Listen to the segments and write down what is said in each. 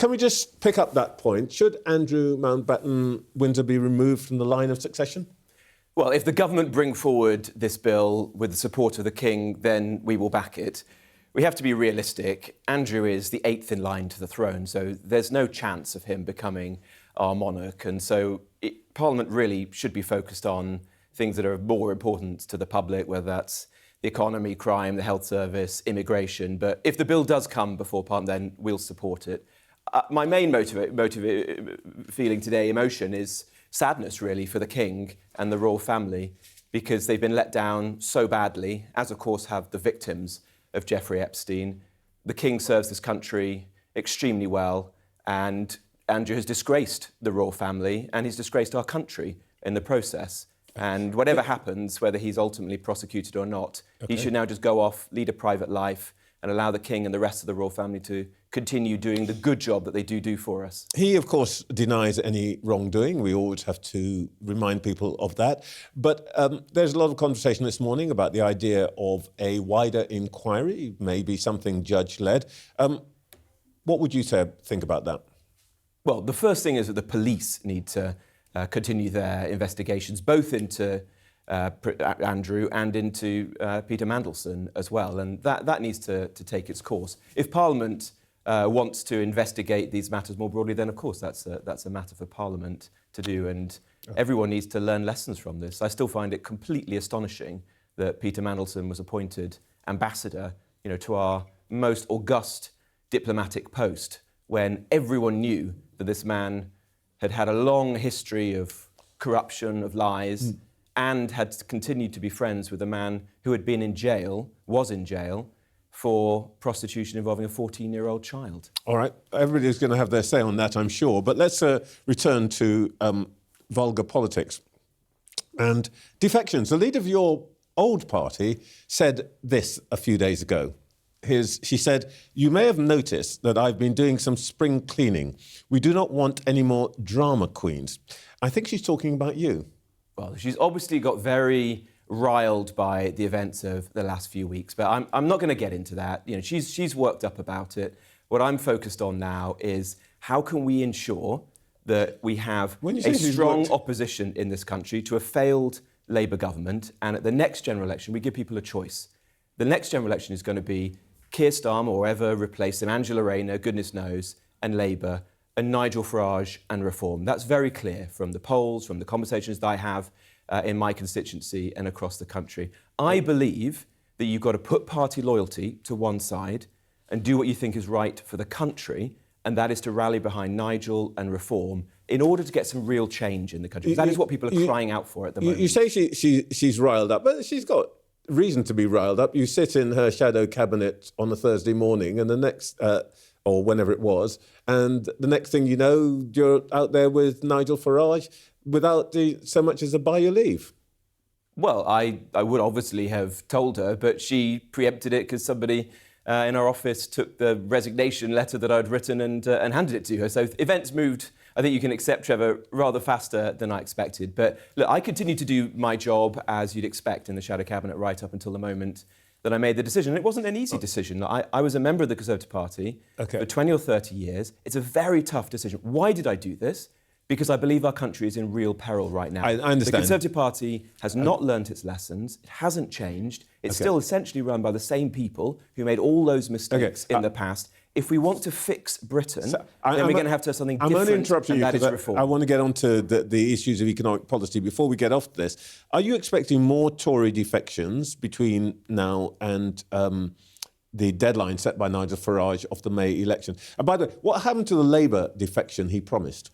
Can we just pick up that point? Should Andrew Mountbatten-Windsor be removed from the line of succession? Well, if the government bring forward this bill with the support of the King, then we will back it. We have to be realistic. Andrew is the 8th in line to the throne, so there's no chance of him becoming our monarch. And so Parliament really should be focused on things that are more important to the public, whether that's the economy, crime, the health service, immigration. But if the bill does come before Parliament, then we'll support it. My main feeling today, emotion, is sadness, really, for the King and the royal family, because they've been let down so badly, as of course have the victims of Jeffrey Epstein. The King serves this country extremely well, and Andrew has disgraced the royal family and he's disgraced our country in the process. And whatever happens, whether he's ultimately prosecuted or not, he should now just go off, lead a private life, and allow the King and the rest of the royal family to continue doing the good job that they do for us. He, of course, denies any wrongdoing. We always have to remind people of that. But there's a lot of conversation this morning about the idea of a wider inquiry, maybe something judge-led. What would you think about that? Well, the first thing is that the police need to continue their investigations, both into Andrew and into Peter Mandelson as well, and that needs to take its course. If Parliament wants to investigate these matters more broadly, then of course that's a matter for Parliament to do, and everyone needs to learn lessons from this. I still find it completely astonishing that Peter Mandelson was appointed ambassador, to our most august diplomatic post, when everyone knew that this man had had a long history of corruption, of lies, and had continued to be friends with a man who had been in jail, was in jail, for prostitution involving a 14-year-old child. All right, everybody's going to have their say on that, I'm sure. But let's return to vulgar politics. And defections. The leader of your old party said this a few days ago. She said, "You may have noticed that I've been doing some spring cleaning. We do not want any more drama queens." I think she's talking about you. Well, she's obviously got very riled by the events of the last few weeks, but I'm not going to get into that. She's worked up about it. What I'm focused on now is how can we ensure that we have a strong opposition in this country to a failed Labour government, and at the next general election we give people a choice. The next general election is going to be Keir Starmer or whoever replace him, Angela Rayner, goodness knows, and Labour, and Nigel Farage and Reform. That's very clear from the polls, from the conversations that I have in my constituency and across the country. I believe that you've got to put party loyalty to one side and do what you think is right for the country, and that is to rally behind Nigel and Reform in order to get some real change in the country. That is what people are crying out for at the moment. You say she's riled up, but she's got reason to be riled up. You sit in her shadow cabinet on a Thursday morning and the next, or whenever it was, and the next thing you know, you're out there with Nigel Farage without so much as a by your leave. Well, I would obviously have told her, but she preempted it because somebody in our office took the resignation letter that I'd written and handed it to her. So events moved, I think you can accept, Trevor, rather faster than I expected. But look, I continue to do my job as you'd expect in the Shadow Cabinet right up until the moment that I made the decision. And it wasn't an easy decision. I was a member of the Conservative Party for 20 or 30 years. It's a very tough decision. Why did I do this? Because I believe our country is in real peril right now. I understand. The Conservative Party has not learnt its lessons. It hasn't changed. It's still essentially run by the same people who made all those mistakes in the past. If we want to fix Britain, then we're going to have to have something different, I'm only interrupting you and that is reform. I want to get on to the issues of economic policy. Before we get off this, are you expecting more Tory defections between now and the deadline set by Nigel Farage of the May election? And by the way, what happened to the Labour defection he promised?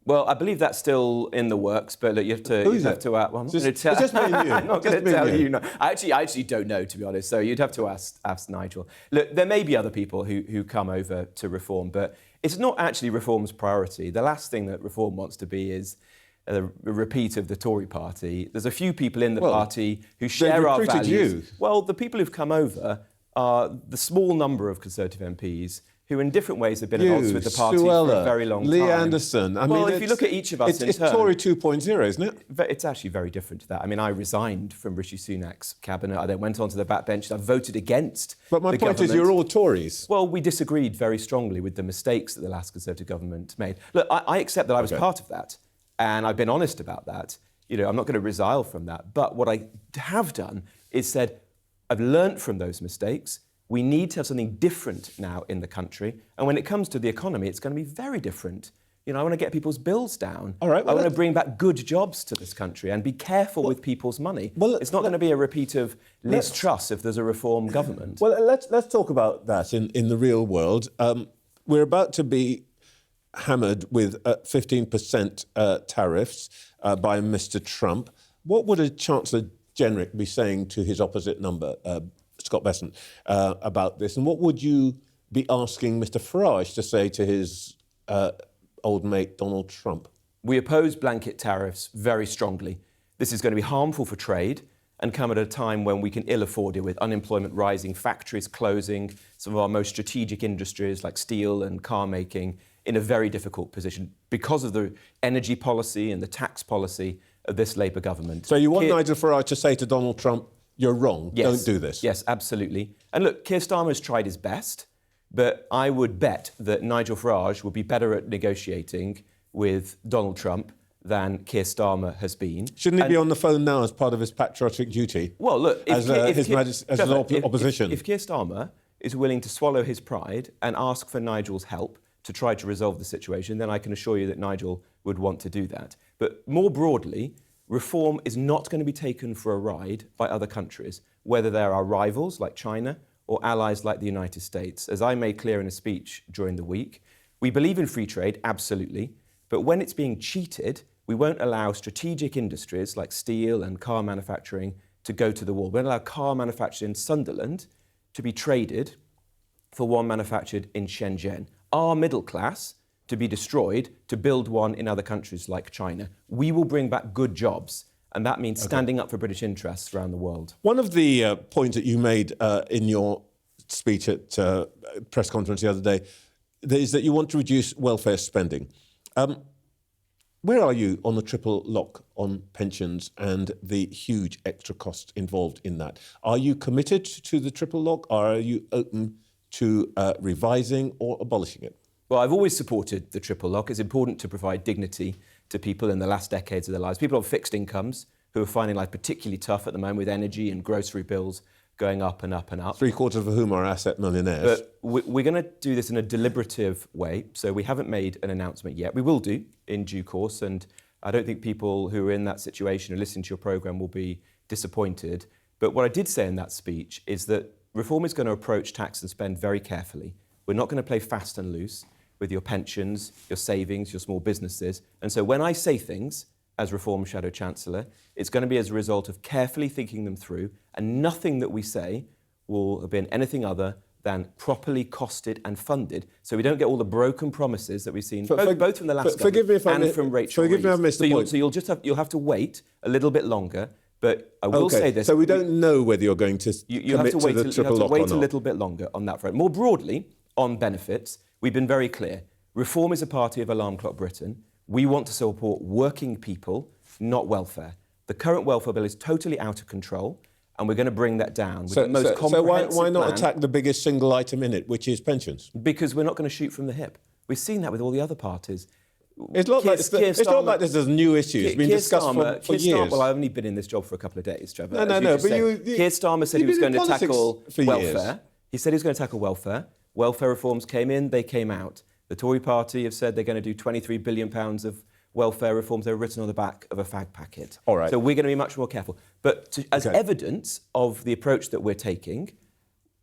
Well, I believe that's still in the works, but look, you have to. Well, I'm not going to tell. Just me and you. I'm not going to tell you. No. I actually don't know, to be honest. So you'd have to ask Nigel. Look, there may be other people who come over to Reform, but it's not actually Reform's priority. The last thing that Reform wants to be is a repeat of the Tory party. There's a few people in the party who share our values. You. Well, the people who've come over are the small number of Conservative MPs who in different ways have been at odds with the party for a very long Lee time. Anderson. I well, mean, if you look at each of us in it's turn... Tory 2.0, isn't it? It's actually very different to that. I mean, I resigned from Rishi Sunak's cabinet. I then went onto the backbench and I voted against But my the point government. is you're all Tories. Well, we disagreed very strongly with the mistakes that the last Conservative government made. Look, I accept that I was part of that, and I've been honest about that. You know, I'm not going to resile from that. But what I have done is said, I've learnt from those mistakes. We need to have something different now in the country. And when it comes to the economy, it's going to be very different. You know, I want to get people's bills down. All right, well, I want to bring back good jobs to this country and be careful with people's money. Well, it's not going to be a repeat of Liz Truss if there's a reform government. Well, let's talk about that in the real world. We're about to be hammered with 15% tariffs by Mr. Trump. What would a Chancellor Jenrick be saying to his opposite number, Scott Bessent, about this? And what would you be asking Mr. Farage to say to his old mate Donald Trump? We oppose blanket tariffs very strongly. This is going to be harmful for trade and come at a time when we can ill afford it, with unemployment rising, factories closing, some of our most strategic industries like steel and car making in a very difficult position because of the energy policy and the tax policy of this Labour government. So you want Nigel Farage to say to Donald Trump, you're wrong, don't do this? Yes, absolutely. And look, Keir Starmer's tried his best, but I would bet that Nigel Farage will be better at negotiating with Donald Trump than Keir Starmer has been. Shouldn't he be on the phone now as part of his patriotic duty? Well, look, as opposition. If Keir Starmer is willing to swallow his pride and ask for Nigel's help to try to resolve the situation, then I can assure you that Nigel would want to do that. But more broadly, reform is not going to be taken for a ride by other countries, whether they're our rivals like China or allies like the United States. As I made clear in a speech during the week, we believe in free trade, absolutely, but when it's being cheated, we won't allow strategic industries like steel and car manufacturing to go to the wall. We won't allow car manufactured in Sunderland to be traded for one manufactured in Shenzhen. Our middle class to be destroyed to build one in other countries like China. We will bring back good jobs, and that means standing up for British interests around the world. One of the points that you made in your speech at press conference the other day is that you want to reduce welfare spending. Where are you on the triple lock on pensions and the huge extra costs involved in that? Are you committed to the triple lock, or are you open to revising or abolishing it? Well, I've always supported the triple lock. It's important to provide dignity to people in the last decades of their lives. People on fixed incomes who are finding life particularly tough at the moment with energy and grocery bills going up and up and up. 3/4 of whom are asset millionaires. But we're going to do this in a deliberative way. So we haven't made an announcement yet. We will do in due course. And I don't think people who are in that situation who listen to your programme will be disappointed. But what I did say in that speech is that reform is going to approach tax and spend very carefully. We're not going to play fast and loose with your pensions, your savings, your small businesses. And so when I say things as Reform Shadow Chancellor, it's going to be as a result of carefully thinking them through, and nothing that we say will have been anything other than properly costed and funded, so we don't get all the broken promises that we've seen, both from the last government and from Rachel Reeves. Forgive me if I missed the point. So you'll have to wait a little bit longer, but I will say this. So we don't know whether you're going to you have to wait, to the triple lock or not. You have to wait a little bit longer on that front. More broadly, on benefits, we've been very clear. Reform is a party of Alarm Clock Britain. We want to support working people, not welfare. The current welfare bill is totally out of control, and we're going to bring that down with the most comprehensive So why not plan, attack the biggest single item in it, which is pensions? Because we're not going to shoot from the hip. We've seen that with all the other parties. It's not like this is a new issue. It's been discussed for years. Well, I've only been in this job for a couple of days, Trevor. No. But Keir Starmer said he was going to tackle welfare. He said he was going to tackle welfare. Welfare reforms came in, they came out. The Tory party have said they're going to do £23 billion of welfare reforms. They were written on the back of a fag packet. All right. So we're going to be much more careful. But as evidence of the approach that we're taking,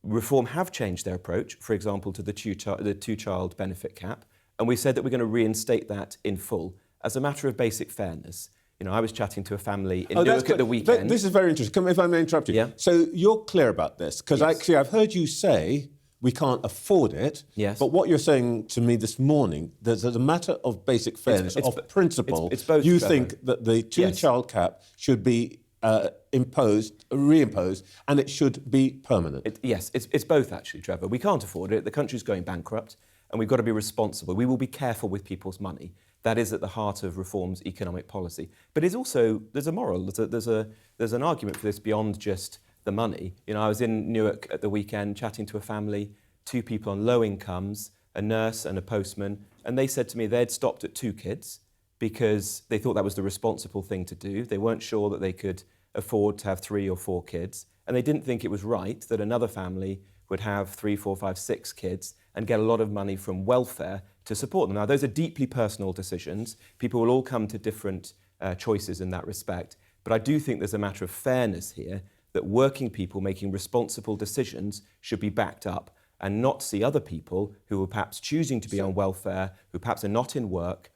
Reform have changed their approach, for example, to the two-child benefit cap. And we said that we're going to reinstate that in full as a matter of basic fairness. You know, I was chatting to a family in Newark at the weekend. This is very interesting. If I may interrupt you. Yeah. So you're clear about this, because actually I've heard you say we can't afford it. Yes. But what you're saying to me this morning, there's a matter of basic fairness, of principle. It's both, you Trevor. think that the two-child cap should be reimposed, and it should be permanent. Yes, it's both actually, Trevor. We can't afford it. The country's going bankrupt, and we've got to be responsible. We will be careful with people's money. That is at the heart of reform's economic policy. But it's also, there's a moral, there's an argument for this beyond just the money. You know, I was in Newark at the weekend chatting to a family, 2 people on low incomes, a nurse and a postman, and they said to me they'd stopped at 2 kids because they thought that was the responsible thing to do. They weren't sure that they could afford to have 3 or 4 kids, and they didn't think it was right that another family would have 3, 4, 5, 6 kids and get a lot of money from welfare to support them. Now, those are deeply personal decisions. People will all come to different choices in that respect. But I do think there's a matter of fairness here, that working people making responsible decisions should be backed up and not see other people who are perhaps choosing to be on welfare, who perhaps are not in work,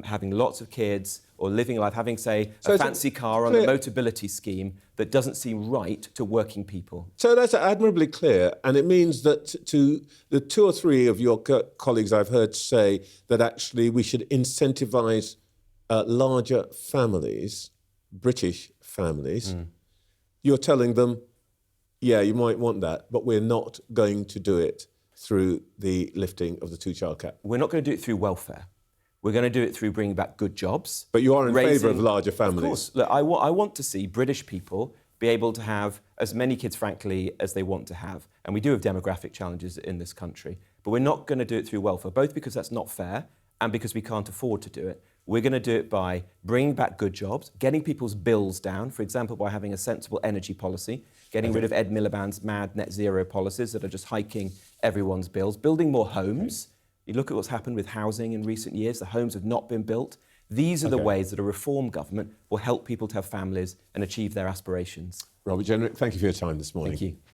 having lots of kids or living life, having, say, a fancy car on a Motability scheme that doesn't seem right to working people. So that's admirably clear, and it means that to the 2 or 3 of your colleagues I've heard say that actually we should incentivise larger families, British families. You're telling them, yeah, you might want that, but we're not going to do it through the lifting of the 2-child cap. We're not going to do it through welfare. We're going to do it through bringing back good jobs. But you are in favour of larger families? Of course. Look, I want to see British people be able to have as many kids, frankly, as they want to have. And we do have demographic challenges in this country. But we're not going to do it through welfare, both because that's not fair and because we can't afford to do it. We're going to do it by bringing back good jobs, getting people's bills down, for example, by having a sensible energy policy, getting rid of Ed Miliband's mad net zero policies that are just hiking everyone's bills, building more homes. You look at what's happened with housing in recent years, the homes have not been built. These are the ways that a reform government will help people to have families and achieve their aspirations. Robert Jenrick, thank you for your time this morning. Thank you.